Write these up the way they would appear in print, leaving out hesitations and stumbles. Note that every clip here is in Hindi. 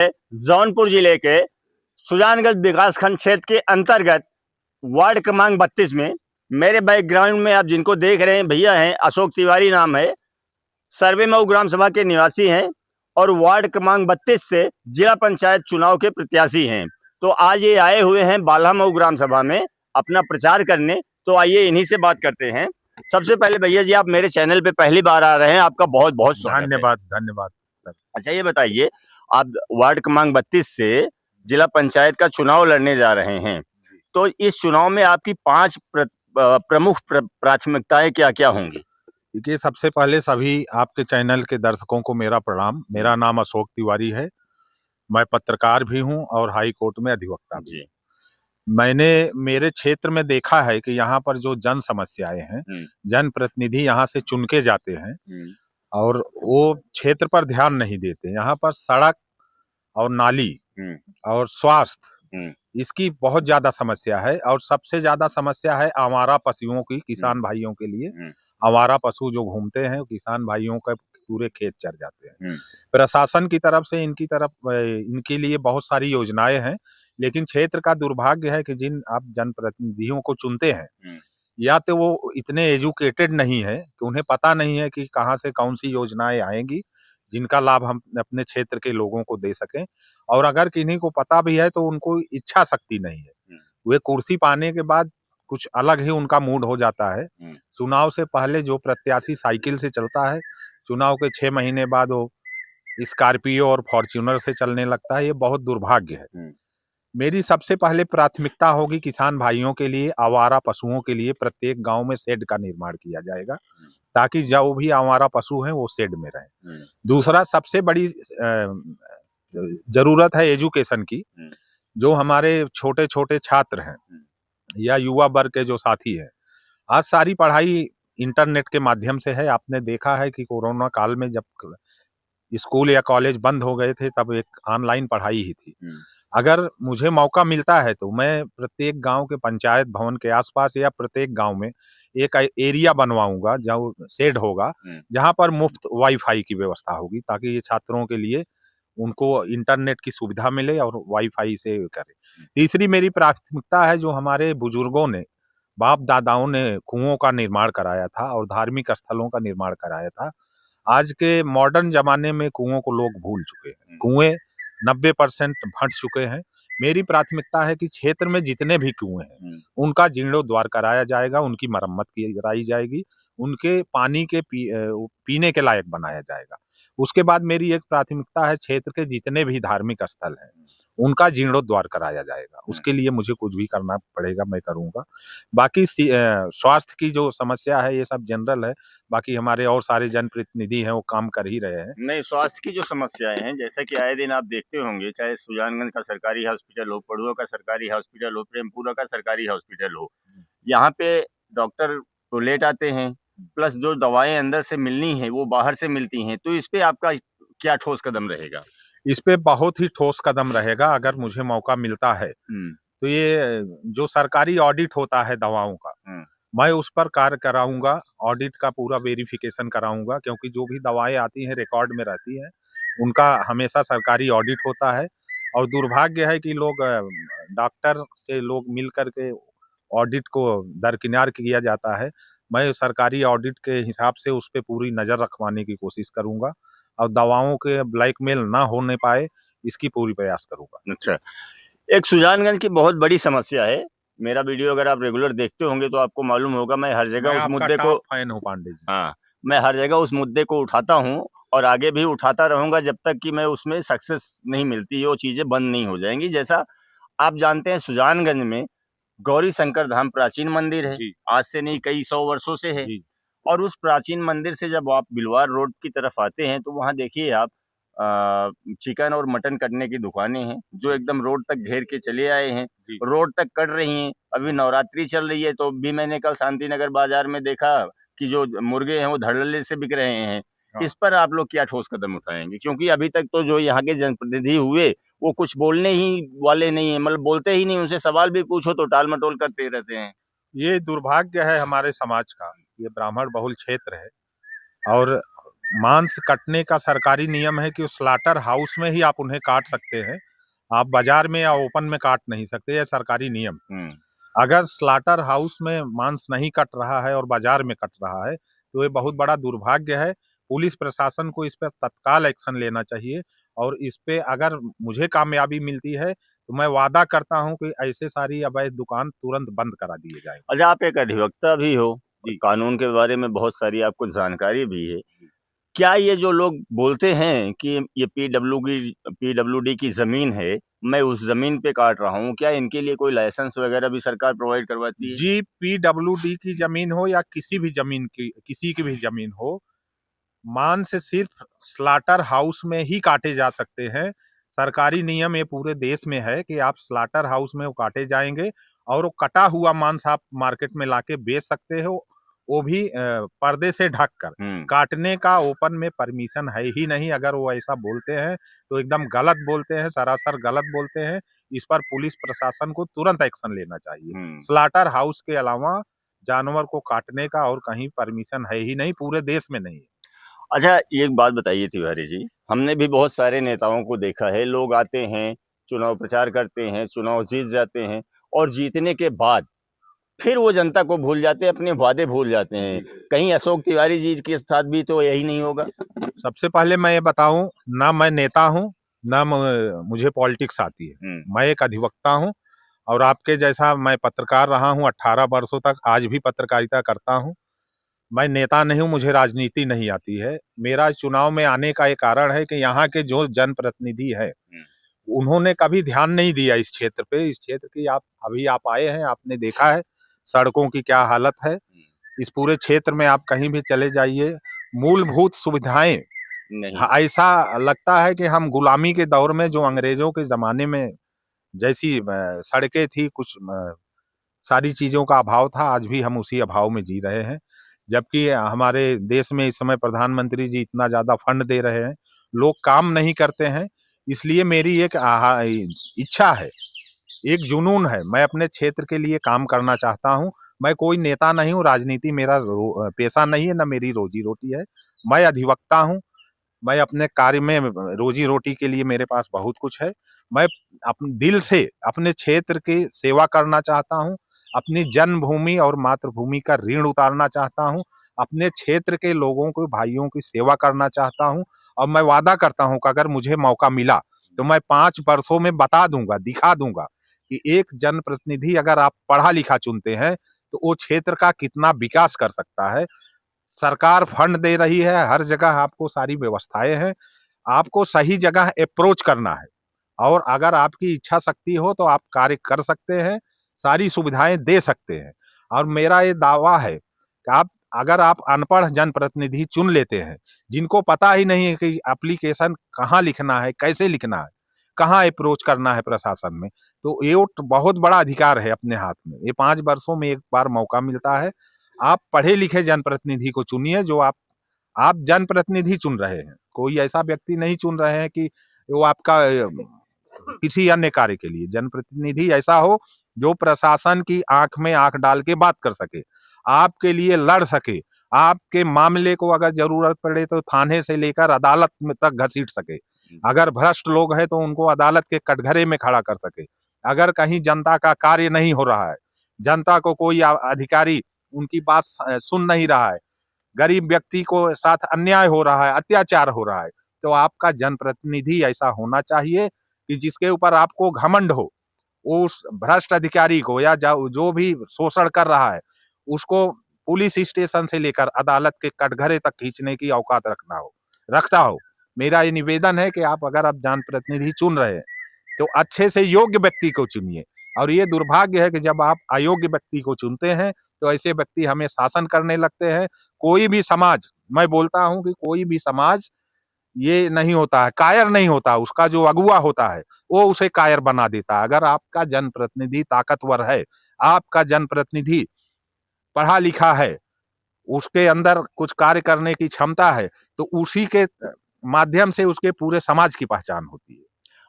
जौनपुर जिले के सुजानगंज विकासखंड क्षेत्र के अंतर्गत वार्ड क्रमांक 32 में मेरे बैकग्राउंड में आप जिनको देख रहे हैं भैया हैं अशोक तिवारी नाम है, सर्वे मऊ ग्राम सभा के निवासी हैं और वार्ड क्रमांक 32 से जिला पंचायत चुनाव के प्रत्याशी हैं। तो आज ये आए हुए हैं बाल्हा मऊ ग्राम सभा में अपना प्रचार करने। तो आइए इन्हीं से बात करते हैं। सबसे पहले भैया जी, आप मेरे चैनल पे पहली बार आ रहे हैं, आपका बहुत बहुत स्वागत है। धन्यवाद। अच्छा, ये बताइए, आप वार्ड क्रमांक 32 से जिला पंचायत का चुनाव लड़ने जा रहे हैं, तो इस चुनाव में आपकी 5 प्रमुख प्राथमिकताएं क्या क्या होंगी? देखिए, सबसे पहले सभी आपके चैनल के दर्शकों को मेरा प्रणाम। मेरा नाम अशोक तिवारी है, मैं पत्रकार भी हूं और हाई कोर्ट में अधिवक्ता भी। मैंने मेरे क्षेत्र में देखा है कि यहाँ पर जो जन समस्याएं हैं, जन प्रतिनिधि यहाँ से चुन के जाते हैं और वो क्षेत्र पर ध्यान नहीं देते। यहाँ पर सड़क और नाली और स्वास्थ्य, इसकी बहुत ज्यादा समस्या है और सबसे ज्यादा समस्या है आवारा पशुओं की। किसान भाइयों के लिए आवारा पशु जो घूमते हैं, किसान भाइयों का पूरे खेत चर जाते हैं। प्रशासन की तरफ से इनके लिए बहुत सारी योजनाएं हैं, लेकिन क्षेत्र का दुर्भाग्य है कि जिन आप जनप्रतिनिधियों को चुनते हैं, या तो वो इतने एजुकेटेड नहीं है कि उन्हें पता नहीं है कि कहाँ से कौन सी योजनाएं आएंगी जिनका लाभ हम अपने क्षेत्र के लोगों को दे सकें, और अगर किन्हीं को पता भी है तो उनको इच्छा शक्ति नहीं है। वे कुर्सी पाने के बाद कुछ अलग ही उनका मूड हो जाता है। चुनाव से पहले जो प्रत्याशी साइकिल से चलता है, चुनाव के 6 महीने बाद वो स्कॉर्पियो और फॉर्च्यूनर से चलने लगता है। ये बहुत दुर्भाग्य है। मेरी सबसे पहले प्राथमिकता होगी किसान भाइयों के लिए, आवारा पशुओं के लिए प्रत्येक गांव में शेड का निर्माण किया जाएगा, ताकि जो भी आवारा पशु हैं वो शेड में रहें। दूसरा, सबसे बड़ी जरूरत है एजुकेशन की। जो हमारे छोटे छोटे छात्र हैं या युवा वर्ग के जो साथी हैं, आज सारी पढ़ाई इंटरनेट के माध्यम से है। आपने देखा है कि कोरोना काल में जब स्कूल या कॉलेज बंद हो गए थे, तब एक ऑनलाइन पढ़ाई ही थी। अगर मुझे मौका मिलता है तो मैं प्रत्येक गांव के पंचायत भवन के आसपास या प्रत्येक गांव में एक एरिया बनवाऊंगा जहाँ शेड होगा, जहां पर मुफ्त वाईफाई की व्यवस्था होगी, ताकि ये छात्रों के लिए उनको इंटरनेट की सुविधा मिले और वाईफाई से करें। तीसरी मेरी प्राथमिकता है, जो हमारे बुजुर्गों ने, बाप दादाओं ने कुओं का निर्माण कराया था और धार्मिक स्थलों का निर्माण कराया था। आज के मॉडर्न जमाने में कुओं को लोग भूल चुके हैं। कुएं 90% भट चुके हैं। मेरी प्राथमिकता है कि क्षेत्र में जितने भी कुएं हैं उनका जीर्णोद्धार कराया जाएगा, उनकी मरम्मत कराई जाएगी, उनके पानी के पीने के लायक बनाया जाएगा। उसके बाद मेरी एक प्राथमिकता है, क्षेत्र के जितने भी धार्मिक स्थल हैं उनका जीर्णोद्धार कराया जाएगा। उसके लिए मुझे कुछ भी करना पड़ेगा, मैं करूंगा। बाकी स्वास्थ्य की जो समस्या है ये सब जनरल है, बाकी हमारे और सारे जनप्रतिनिधि हैं वो काम कर ही रहे हैं। नहीं, स्वास्थ्य की जो समस्याएं हैं, जैसा कि आए दिन आप देखते होंगे, चाहे सुजानगंज का सरकारी हॉस्पिटल हो, पड़ुआ का सरकारी हॉस्पिटल हो, प्रेमपुरा का सरकारी हॉस्पिटल हो, यहाँ पे डॉक्टर तो लेट आते हैं, प्लस जो दवाएं अंदर से मिलनी है वो बाहर से मिलती हैं। तो इस पे आपका क्या ठोस कदम रहेगा? इस पे बहुत ही ठोस कदम रहेगा अगर मुझे मौका मिलता है। तो ये जो सरकारी ऑडिट होता है दवाओं का, मैं उस पर कार्य कराऊंगा, ऑडिट का पूरा वेरिफिकेशन कराऊंगा, क्योंकि जो भी दवाएं आती हैं रिकॉर्ड में रहती हैं, उनका हमेशा सरकारी ऑडिट होता है। और दुर्भाग्य है कि लोग डॉक्टर से लोग मिल करके ऑडिट को दरकिनार किया जाता है। मैं सरकारी ऑडिट के हिसाब से उस पर पूरी नजर रखवाने की कोशिश करूंगा और दवाओं के ब्लैकमेल ना होने पाए, इसकी पूरी प्रयास करूंगा। अच्छा, एक सुजानगंज की बहुत बड़ी समस्या है। मेरा वीडियो अगर आप रेगुलर देखते होंगे तो आपको मालूम होगा, मैं हर जगह उस मुद्दे को फैन हूं पांडे जी। हाँ, मैं हर जगह उस मुद्दे को उठाता हूँ और आगे भी उठाता रहूंगा जब तक कि मैं उसमें सक्सेस नहीं मिलती, वो चीजें बंद नहीं हो जाएंगी। जैसा आप जानते हैं, सुजानगंज में गौरी शंकर धाम प्राचीन मंदिर है, आज से नहीं कई 100 वर्षों से है। और उस प्राचीन मंदिर से जब आप बिलवार रोड की तरफ आते हैं तो वहां देखिए आप चिकन और मटन कटने की दुकानें हैं, जो एकदम रोड तक घेर के चले आए हैं, रोड तक कट रही हैं। अभी नवरात्रि चल रही है तो भी मैंने कल शांति नगर बाजार में देखा कि जो मुर्गे हैं वो धड़ल्ले से बिक रहे हैं। इस पर आप लोग क्या ठोस कदम उठाएंगे? क्योंकि अभी तक तो जो यहाँ के जनप्रतिनिधि हुए वो कुछ बोलने ही वाले नहीं है, मतलब बोलते ही नहीं, उनसे सवाल भी पूछो तो टाल मटोल करते रहते हैं। ये दुर्भाग्य है हमारे समाज का। ये ब्राह्मण बहुल क्षेत्र है और मांस कटने का सरकारी नियम है कि स्लॉटर हाउस में ही आप उन्हें काट सकते हैं, आप बाजार में या ओपन में काट नहीं सकते, यह सरकारी नियम। अगर स्लॉटर हाउस में मांस नहीं कट रहा है और बाजार में कट रहा है तो ये बहुत बड़ा दुर्भाग्य है। पुलिस प्रशासन को इस पर तत्काल एक्शन लेना चाहिए और इस पे अगर मुझे कामयाबी मिलती है तो मैं वादा करता हूं कि ऐसे सारी अवैध दुकान तुरंत बंद करा दिए जाएंगे। अच्छा, आप एक अधिवक्ता भी हो, जी। कानून के बारे में बहुत सारी आपको जानकारी भी है। क्या ये जो लोग बोलते हैं कि ये पीडब्ल्यूडी की जमीन है, मैं उस जमीन पे काट रहा हूँ, क्या इनके लिए कोई लाइसेंस वगैरह भी सरकार प्रोवाइड करवाती है? जी, पीडब्ल्यूडी की जमीन हो या किसी की भी जमीन हो, मांस सिर्फ स्लॉटर हाउस में ही काटे जा सकते हैं। सरकारी नियम ये पूरे देश में है कि आप स्लॉटर हाउस में वो काटे जाएंगे और वो कटा हुआ मांस आप मार्केट में लाके बेच सकते हो, वो भी पर्दे से ढककर। काटने का ओपन में परमिशन है ही नहीं। अगर वो ऐसा बोलते हैं तो एकदम गलत बोलते हैं, सरासर गलत बोलते हैं। इस पर पुलिस प्रशासन को तुरंत एक्शन लेना चाहिए। स्लॉटर हाउस के अलावा जानवर को काटने का और कहीं परमिशन है ही नहीं, पूरे देश में नहीं है। अच्छा, एक बात बताइए तिवारी जी, हमने भी बहुत सारे नेताओं को देखा है, लोग आते हैं, चुनाव प्रचार करते हैं, चुनाव जीत जाते हैं और जीतने के बाद फिर वो जनता को भूल जाते हैं, अपने वादे भूल जाते हैं। कहीं अशोक तिवारी जी के साथ भी तो यही नहीं होगा? सबसे पहले मैं ये बताऊं, ना मैं नेता हूं, ना मुझे पॉलिटिक्स आती है। मैं एक अधिवक्ता हूं और आपके जैसा मैं पत्रकार रहा हूं 18 वर्षों तक, आज भी पत्रकारिता करता हूं। मैं नेता नहीं हूं, मुझे राजनीति नहीं आती है। मेरा चुनाव में आने का एक कारण है कि यहाँ के जो जनप्रतिनिधि है उन्होंने कभी ध्यान नहीं दिया इस क्षेत्र पे। इस क्षेत्र की आप आए हैं, आपने देखा है सड़कों की क्या हालत है। इस पूरे क्षेत्र में आप कहीं भी चले जाइए, मूलभूत सुविधाएं नहीं। ऐसा लगता है कि हम गुलामी के दौर में, जो अंग्रेजों के जमाने में जैसी सड़कें थी, कुछ सारी चीजों का अभाव था, आज भी हम उसी अभाव में जी रहे हैं। जबकि हमारे देश में इस समय प्रधानमंत्री जी इतना ज्यादा फंड दे रहे हैं, लोग काम नहीं करते हैं। इसलिए मेरी एक इच्छा है, एक जुनून है, मैं अपने क्षेत्र के लिए काम करना चाहता हूं। मैं कोई नेता नहीं हूं, राजनीति मेरा पेशा नहीं है, न मेरी रोजी रोटी है। मैं अधिवक्ता हूं। मैं अपने कार्य में रोजी रोटी के लिए मेरे पास बहुत कुछ है। मैं अपने दिल से अपने क्षेत्र की सेवा करना चाहता हूं, अपनी जन्मभूमि और मातृभूमि का ऋण उतारना चाहता हूं, अपने क्षेत्र के लोगों को, भाइयों की सेवा करना चाहता हूं। और मैं वादा करता हूं कि अगर मुझे मौका मिला तो मैं 5 वर्षों में बता दूंगा, दिखा दूंगा कि एक जनप्रतिनिधि अगर आप पढ़ा लिखा चुनते हैं तो वो क्षेत्र का कितना विकास कर सकता है। सरकार फंड दे रही है, हर जगह आपको सारी व्यवस्थाएं हैं, आपको सही जगह अप्रोच करना है और अगर आपकी इच्छा शक्ति हो तो आप कार्य कर सकते हैं, सारी सुविधाएं दे सकते हैं। और मेरा ये दावा है कि अगर आप अनपढ़ जनप्रतिनिधि चुन लेते हैं, जिनको पता ही नहीं है कि एप्लीकेशन कहाँ लिखना है, कैसे लिखना है, कहाँ अप्रोच करना है प्रशासन में, तो ये बहुत बड़ा अधिकार है अपने हाथ में। ये 5 वर्षों में एक बार मौका मिलता है। आप पढ़े लिखे जनप्रतिनिधि को चुनिए, जो आप जनप्रतिनिधि चुन रहे हैं, कोई ऐसा व्यक्ति नहीं चुन रहे हैं कि वो आपका किसी अन्य कार्य के लिए। जनप्रतिनिधि ऐसा हो जो प्रशासन की आंख में आंख डाल के बात कर सके, आपके लिए लड़ सके, आपके मामले को अगर जरूरत पड़े तो थाने से लेकर अदालत में तक घसीट सके। अगर भ्रष्ट लोग हैं तो उनको अदालत के कटघरे में खड़ा कर सके। अगर कहीं जनता का कार्य नहीं हो रहा है, जनता को कोई अधिकारी उनकी बात सुन नहीं रहा है, गरीब व्यक्ति को साथ अन्याय हो रहा है, अत्याचार हो रहा है, तो आपका जनप्रतिनिधि ऐसा होना चाहिए कि जिसके ऊपर आपको घमंड हो। उस भ्रष्ट अधिकारी को या जो भी शोषण कर रहा है उसको पुलिस स्टेशन से लेकर अदालत के कटघरे तक खींचने की औकात रखता हो। मेरा ये निवेदन है कि अगर आप जनप्रतिनिधि चुन रहे हैं तो अच्छे से योग्य व्यक्ति को चुनिए। और ये दुर्भाग्य है कि जब आप अयोग्य व्यक्ति को चुनते हैं तो ऐसे व्यक्ति हमें शासन करने लगते हैं। कोई भी समाज, मैं बोलता हूं कि कोई भी समाज ये नहीं होता है, कायर नहीं होता, उसका जो अगुआ होता है वो उसे कायर बना देता है। अगर आपका जनप्रतिनिधि ताकतवर है, आपका जनप्रतिनिधि पढ़ा लिखा है, उसके अंदर कुछ कार्य करने की क्षमता है, तो उसी के माध्यम से उसके पूरे समाज की पहचान होती है।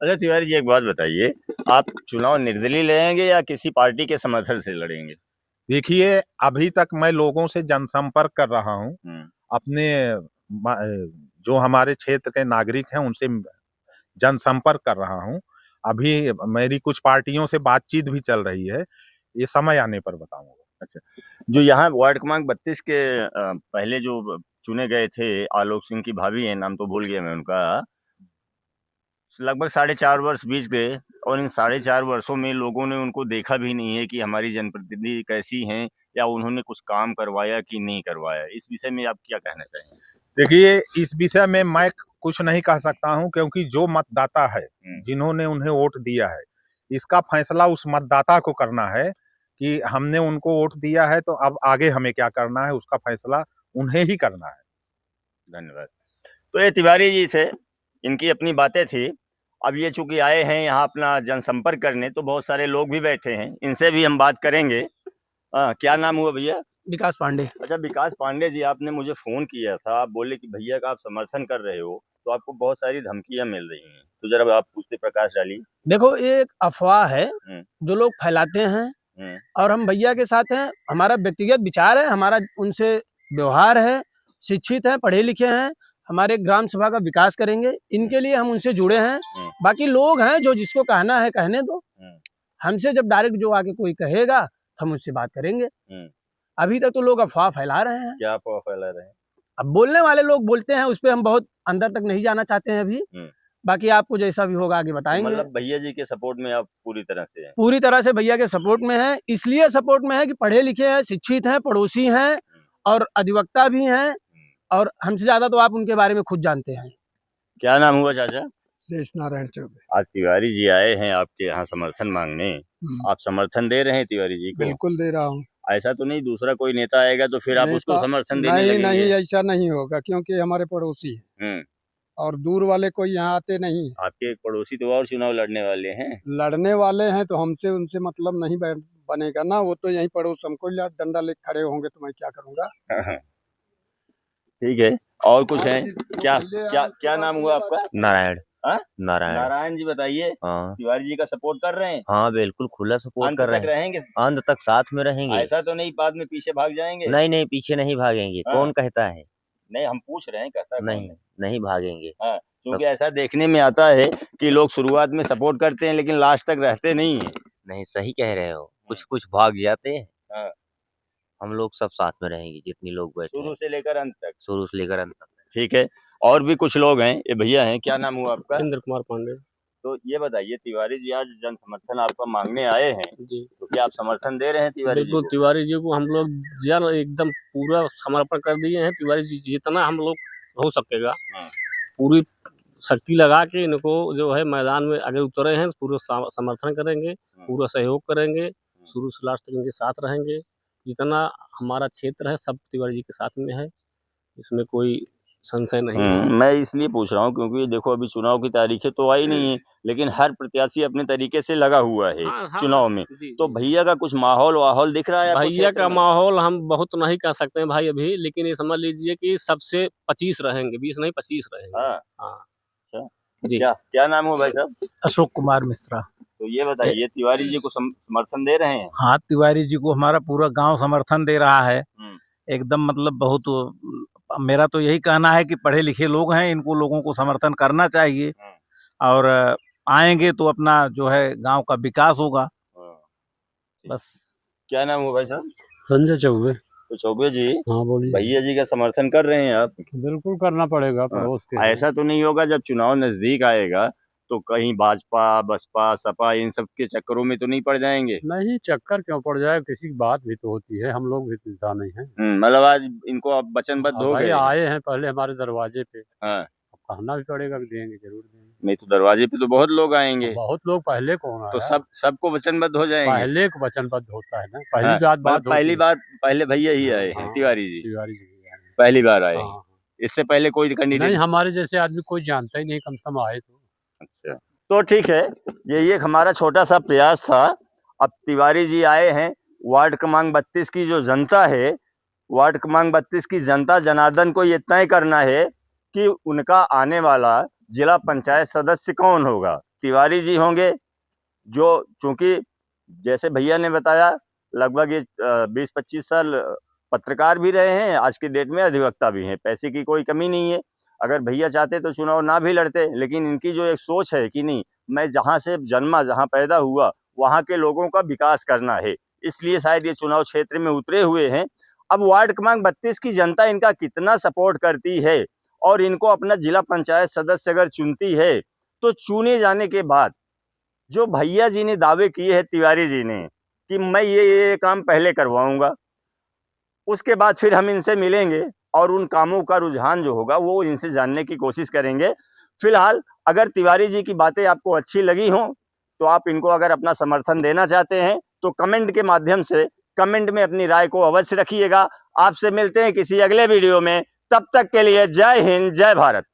अच्छा तिवारी जी, एक बात बताइए, आप चुनाव निर्दलीय लड़ेंगे या किसी पार्टी के समर्थन से लड़ेंगे? देखिए, अभी तक मैं लोगों से जनसंपर्क कर रहा हूँ, अपने जो हमारे क्षेत्र के नागरिक हैं उनसे जनसंपर्क कर रहा हूँ। अभी मेरी कुछ पार्टियों से बातचीत भी चल रही है, ये समय आने पर बताऊंगा। अच्छा, जो यहाँ वार्ड क्रमांक 32 के पहले जो चुने गए थे, आलोक सिंह की भाभी है, नाम तो भूल गया मैं उनका, लगभग 4.5 वर्ष बीत गए और इन 4.5 वर्षों में लोगों ने उनको देखा भी नहीं है कि हमारी जनप्रतिनिधि कैसी हैं या उन्होंने कुछ काम करवाया कि नहीं करवाया। इस विषय में आप क्या कहना चाहेंगे? देखिए, इस विषय में मैं कुछ नहीं कह सकता हूं, क्योंकि जो मतदाता है, जिन्होंने उन्हें वोट दिया है, इसका फैसला उस मतदाता को करना है कि हमने उनको वोट दिया है तो अब आगे हमें क्या करना है, उसका फैसला उन्हें ही करना है। धन्यवाद। तो ये तिवारी जी से इनकी अपनी बातें थी। अब ये चूंकि आए हैं यहाँ अपना जनसंपर्क करने, तो बहुत सारे लोग भी बैठे हैं, इनसे भी हम बात करेंगे। क्या नाम हुआ भैया? विकास पांडे। अच्छा, विकास पांडे जी, आपने मुझे फोन किया था, आप बोले कि भैया का आप समर्थन कर रहे हो, तो आपको बहुत सारी धमकियां मिल रही हैं, तो जरा आप उस पे प्रकाश डालिए। देखो, ये एक अफवाह है जो लोग फैलाते हैं, और हम भैया के साथ हैं। हमारा व्यक्तिगत विचार है, हमारा उनसे व्यवहार है, शिक्षित हैं, पढ़े लिखे हैं, हमारे ग्राम सभा का विकास करेंगे, इनके लिए हम उनसे जुड़े हैं। बाकी लोग हैं जो जिसको कहना है कहने दो, हमसे जब डायरेक्ट जो आके कोई कहेगा तो हम उससे बात करेंगे। अभी तक तो लोग अफवाह फैला रहे हैं। क्या अफवाह फैला रहे हैं? अब बोलने वाले लोग बोलते हैं, उस पर हम बहुत अंदर तक नहीं जाना चाहते हैं अभी। बाकी आपको जैसा भी होगा आगे बताएंगे। मतलब भैया जी के सपोर्ट में आप पूरी तरह से हैं? पूरी तरह से भैया के सपोर्ट में है। इसलिए सपोर्ट में है कि पढ़े लिखे हैं, शिक्षित हैं, पड़ोसी हैं और अधिवक्ता भी हैं, और हमसे ज्यादा तो आप उनके बारे में खुद जानते हैं। क्या नाम हुआ चाचा? शेष नारायण चौबे। आज तिवारी जी आए हैं आपके यहाँ समर्थन मांगने, आप समर्थन दे रहे हैं तिवारी जी को? बिल्कुल दे रहा हूँ। ऐसा तो नहीं दूसरा कोई नेता आएगा तो फिर आप उसको समर्थन देने लगेंगे? नहीं, ऐसा नहीं होगा, क्योंकि हमारे पड़ोसी हैं और दूर वाले कोई यहाँ आते नहीं। आपके पड़ोसी तो और चुनाव लड़ने वाले हैं तो हमसे उनसे मतलब नहीं बनेगा ना। वो तो यही पड़ोस, हमको डंडा लेकर खड़े होंगे तो मैं क्या करूँगा। ठीक है, और कुछ है? क्या नाम हुआ आपका? नारायण। नारायण जी, बताइए। तिवारी जी का सपोर्ट कर रहे हैं? हाँ, बिल्कुल खुला सपोर्ट कर रहे हैं। रहेंगे? अंत तक साथ में रहेंगे। ऐसा तो नहीं बाद में पीछे भाग जाएंगे? नहीं, पीछे नहीं भागेंगे। कौन कहता है? नहीं, हम पूछ रहे हैं, कहता नहीं भागेंगे। क्योंकि ऐसा देखने में आता है कि लोग शुरुआत में सपोर्ट करते हैं लेकिन लास्ट तक रहते नहीं है। नहीं, सही कह रहे हो, कुछ भाग जाते हैं। हम लोग सब साथ में रहेंगे, जितनी लोग बैठे, शुरू से लेकर अंत तक। ठीक है, और भी कुछ लोग हैं। ये भैया हैं, क्या नाम हुआ आपका? इंद्र कुमार पांडे। तो ये बताइए, तिवारी जी आज जन समर्थन आपका मांगने आए हैं जी, तो क्या आप समर्थन दे रहे हैं तिवारी जी को? बिल्कुल, तिवारी जी को हम लोग एकदम पूरा समर्पण कर दिए हैं। तिवारी जी जितना हम लोग हो सकेगा पूरी शक्ति लगा के इनको जो है मैदान में अगर उतरे हैं पूरा समर्थन करेंगे, पूरा सहयोग करेंगे, शुरू से लास्ट तक इनके साथ रहेंगे। जितना हमारा क्षेत्र है सब तिवारी जी के साथ में है, इसमें कोई संशय नहीं है। मैं इसलिए पूछ रहा हूँ क्योंकि देखो अभी चुनाव की तारीखें तो आई नहीं है, लेकिन हर प्रत्याशी अपने तरीके से लगा हुआ है चुनाव में। तो भैया का कुछ माहौल दिख रहा है? भैया का माहौल हम बहुत नहीं कह सकते हैं भाई अभी, लेकिन ये समझ लीजिए कि सबसे 25 रहेंगे, 20 नहीं 25 रहेंगे। अच्छा जी। क्या नाम हो भाई साहब? अशोक कुमार मिश्रा। तो ये बताइए, तिवारी जी को समर्थन दे रहे हैं? हाँ, तिवारी जी को हमारा पूरा गांव समर्थन दे रहा है एकदम। मतलब बहुत, मेरा तो यही कहना है कि पढ़े लिखे लोग हैं, इनको लोगों को समर्थन करना चाहिए और आएंगे तो अपना जो है गांव का विकास होगा। बस। क्या नाम हुआ भाई साहब? संजय चौबे। तो चौबे जी, हाँ बोलिए। भैया जी का समर्थन कर रहे हैं आप? बिल्कुल करना पड़ेगा पड़ोस के। ऐसा तो नहीं होगा जब चुनाव नजदीक आएगा तो कहीं भाजपा, बसपा, सपा इन सब के चक्करों में तो नहीं पड़ जाएंगे? नहीं, चक्कर क्यों पड़ जाए, किसी की बात भी तो होती है, हम लोग भी तो इंसान ही हैं। मतलब आज इनको आप वचनबद्ध हो गए? आए हैं पहले हमारे दरवाजे पे, कहना भी पड़ेगा कि देंगे, जरूर देंगे। नहीं तो दरवाजे पे तो बहुत लोग आएंगे। बहुत लोग, पहले कौन आया? तो सबको वचनबद्ध हो जाएंगे? पहले को वचनबद्ध होता है ना, पहले भैया ही आए हैं? तिवारी जी पहली बार आए? इससे पहले कोई कैंडिडेट नहीं, हमारे जैसे आदमी कोई जानता ही नहीं, कम से कम आए तो। अच्छा, तो ठीक है, यही एक हमारा छोटा सा प्रयास था। अब तिवारी जी आए हैं, वार्ड क्रमांक 32 की जो जनता है, वार्ड क्रमांक 32 की जनता जनार्दन को ये तय करना है कि उनका आने वाला जिला पंचायत सदस्य कौन होगा। तिवारी जी होंगे, जो चूंकि जैसे भैया ने बताया लगभग ये 20-25 साल पत्रकार भी रहे हैं, आज की डेट में अधिवक्ता भी हैं, पैसे की कोई कमी नहीं है। अगर भैया चाहते तो चुनाव ना भी लड़ते, लेकिन इनकी जो एक सोच है कि नहीं, मैं जहाँ से जन्मा, जहाँ पैदा हुआ, वहाँ के लोगों का विकास करना है, इसलिए शायद ये चुनाव क्षेत्र में उतरे हुए हैं। अब वार्ड क्रमांक 32 की जनता इनका कितना सपोर्ट करती है और इनको अपना जिला पंचायत सदस्य अगर चुनती है, तो चुने जाने के बाद जो भैया जी ने दावे किए हैं, तिवारी जी ने, कि मैं ये काम पहले करवाऊंगा, उसके बाद फिर हम इनसे मिलेंगे और उन कामों का रुझान जो होगा वो इनसे जानने की कोशिश करेंगे। फिलहाल अगर तिवारी जी की बातें आपको अच्छी लगी हों, तो आप इनको अगर अपना समर्थन देना चाहते हैं तो कमेंट के माध्यम से कमेंट में अपनी राय को अवश्य रखिएगा। आपसे मिलते हैं किसी अगले वीडियो में, तब तक के लिए जय हिंद, जय भारत।